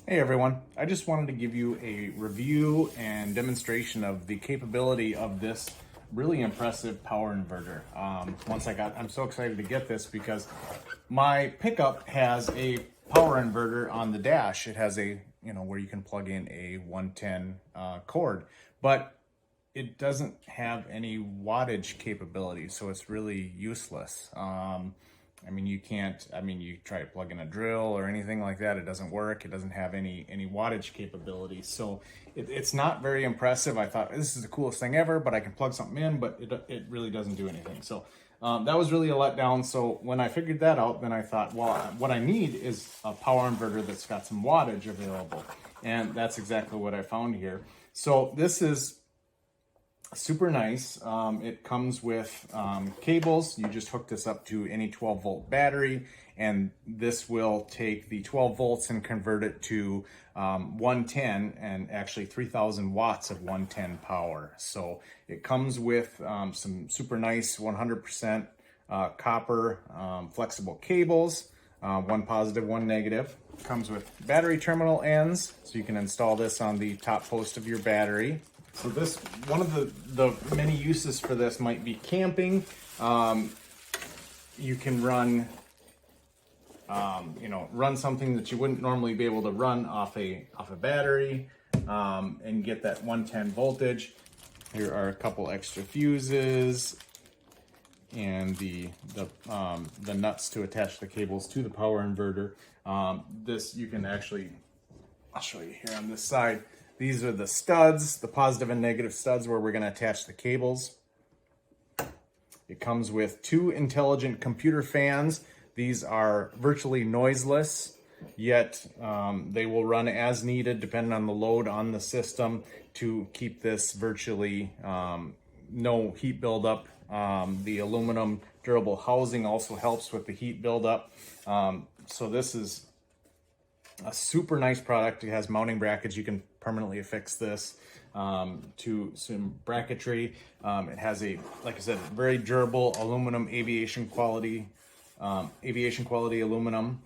Hey everyone, I just wanted to give you a review and demonstration of the capability of this really impressive power inverter. I'm so excited to get this because my pickup has a power inverter on the dash. It has a, where you can plug in a 110 cord, but it doesn't have any wattage capability, so it's really useless. You try to plug in a drill or anything like that, it doesn't work. It doesn't have any wattage capability. So it's not very impressive. I thought this is the coolest thing ever, but I can plug something in, but it really doesn't do anything. So that was really a letdown. So when I figured that out, then I thought, well, what I need is a power inverter that's got some wattage available. And that's exactly what I found here. So this is super nice. It comes with cables. You just hook this up to any 12 volt battery, and this will take the 12 volts and convert it to 110 and actually 3000 watts of 110 power. So it comes with some super nice 100% copper flexible cables, one positive, one negative. Comes with battery terminal ends, so you can install this on the top post of your battery. So this, one of the many uses for this might be camping. You can run, run something that you wouldn't normally be able to run off a battery, and get that 110 voltage. Here are a couple extra fuses and the nuts to attach the cables to the power inverter. This you can actually, I'll show you here on this side. These are the studs, the positive and negative studs where we're going to attach the cables. It comes with two intelligent computer fans. These are virtually noiseless, yet they will run as needed depending on the load on the system to keep this virtually no heat buildup. The aluminum durable housing also helps with the heat buildup. So this is a super nice product. It has mounting brackets. You can permanently affix this to some bracketry. It has a, like I said, very durable aluminum aviation quality aluminum.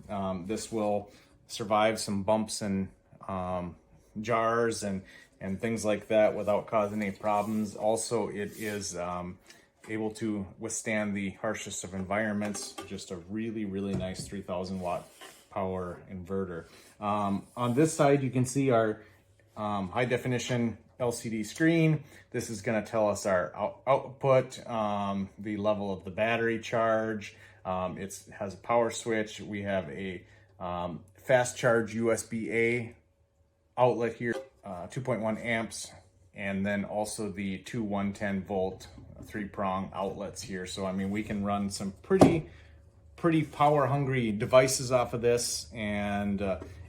This will survive some bumps and jars and things like that without causing any problems. Also, it is able to withstand the harshest of environments. Just a really, really nice 3000 watt power inverter. On this side, you can see our high definition LCD screen. This is going to tell us our output, the level of the battery charge. It has a power switch. We have a fast charge USB-A outlet here, 2.1 amps, and then also the two 110 volt 3-prong outlets here. So we can run some pretty power hungry devices off of this, and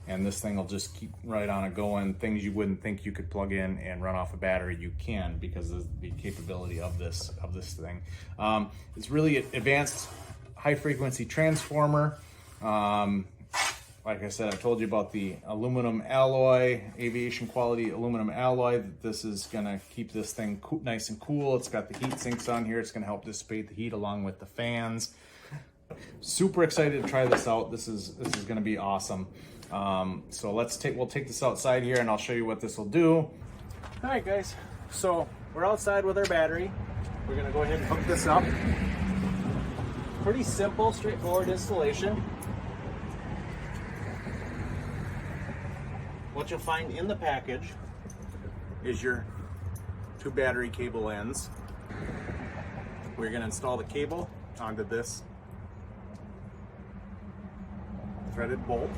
this thing will just keep right on it going. Things you wouldn't think you could plug in and run off a battery, you can, because of the capability of this thing. It's really an advanced high frequency transformer. Like I said, I told you about the aluminum alloy, aviation quality aluminum alloy. This is gonna keep this thing nice and cool. It's got the heat sinks on here. It's gonna help dissipate the heat along with the fans. Super excited to try this out. This is gonna be awesome. So we'll take this outside here and I'll show you what this will do. All right, guys. So we're outside with our battery. We're gonna go ahead and hook this up. Pretty simple, straightforward installation. What you'll find in the package is your two battery cable ends. We're gonna install the cable onto this threaded bolt.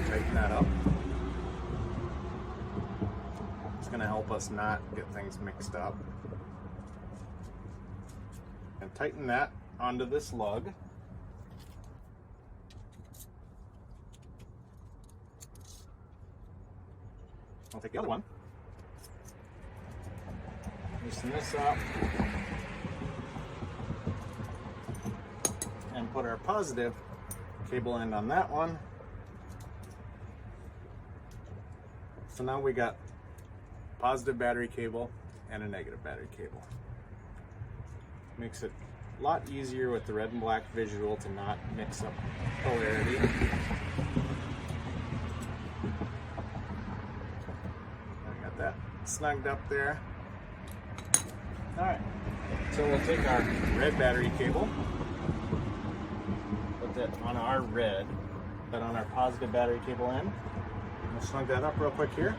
Tighten that up. It's going to help us not get things mixed up. And tighten that onto this lug. I'll take the other one. Loosen this up. And put our positive cable end on that one. So now we got positive battery cable and a negative battery cable. Makes it a lot easier with the red and black visual to not mix up polarity. that snugged up there. All right, so we'll take our red battery cable, put that on our red, that on our positive battery cable end. We'll snug that up real quick here.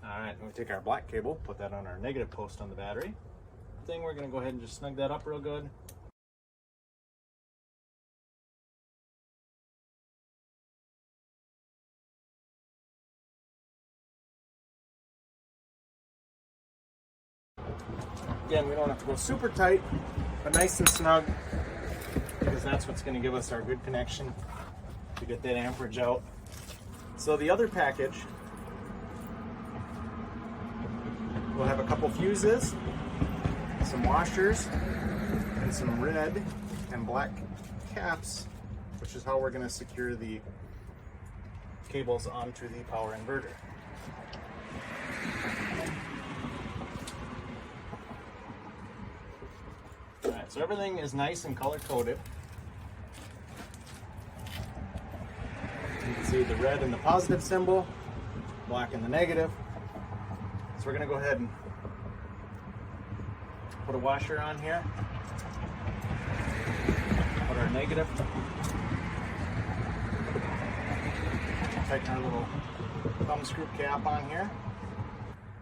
All right, we'll take our black cable, put that on our negative post on the battery. We're going to go ahead and just snug that up real good. Again, we don't have to go super tight, but nice and snug, because that's what's going to give us our good connection to get that amperage out. So the other package will have a couple fuses, some washers, and some red and black caps, which is how we're going to secure the cables onto the power inverter. Alright, so everything is nice and color coded. You can see the red and the positive symbol, black and the negative. So we're going to go ahead and put a washer on here. Put our negative. Tighten our little thumb screw cap on here.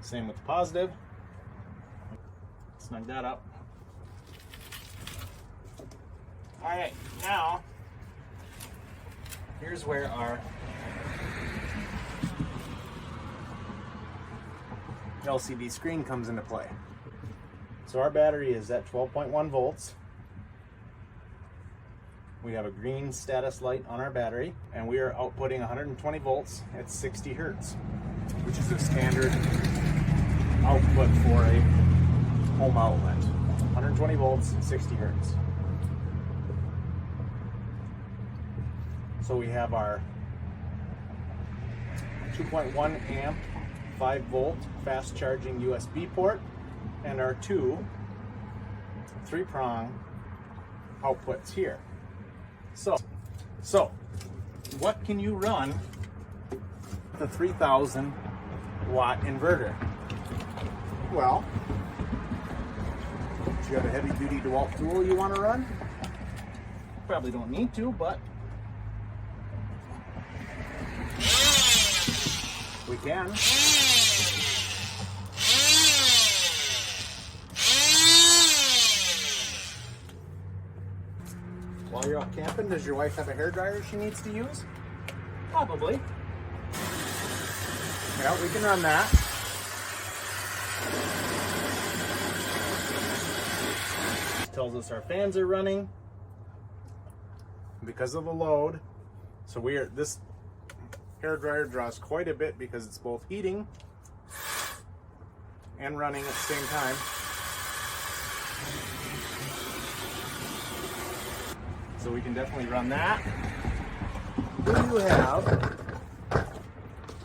Same with the positive. Snug that up. Alright, now here's where our LCD screen comes into play. So our battery is at 12.1 volts. We have a green status light on our battery, and we are outputting 120 volts at 60 hertz, which is a standard output for a home outlet. 120 volts at 60 hertz. So we have our 2.1 amp 5 volt fast charging USB port and our two 3-prong outputs here. So what can you run the 3000 watt inverter? Well, if you have a heavy duty DeWalt tool you want to run, probably don't need to, but we can. While you're out camping, does your wife have a hairdryer she needs to use? Probably. Yeah, we can run that. It tells us our fans are running because of the load. So this hairdryer draws quite a bit because it's both heating and running at the same time. So we can definitely run that. Do you have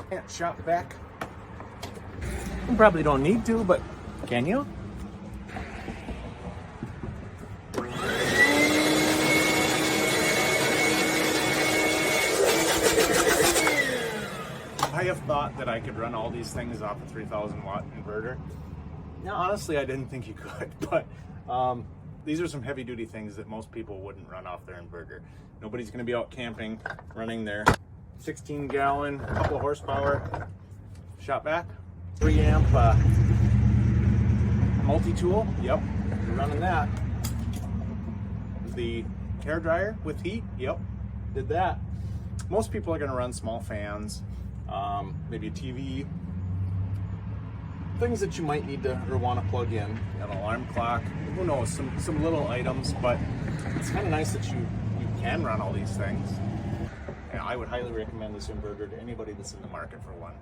can't shop vac? You probably don't need to, but can you? I have thought that I could run all these things off a 3000 watt inverter. Now, honestly, I didn't think you could, but these are some heavy duty things that most people wouldn't run off their inverter. Nobody's going to be out camping running their 16 gallon, couple horsepower shop vac, 3 amp multi-tool. Yep, you're running that. The hairdryer with heat. Yep, did that. Most people are going to run small fans, maybe a TV, things that you might need to or want to plug in, an alarm clock, who knows, some little items, but it's kind of nice that you can run all these things. And I would highly recommend this inverter to anybody that's in the market for one.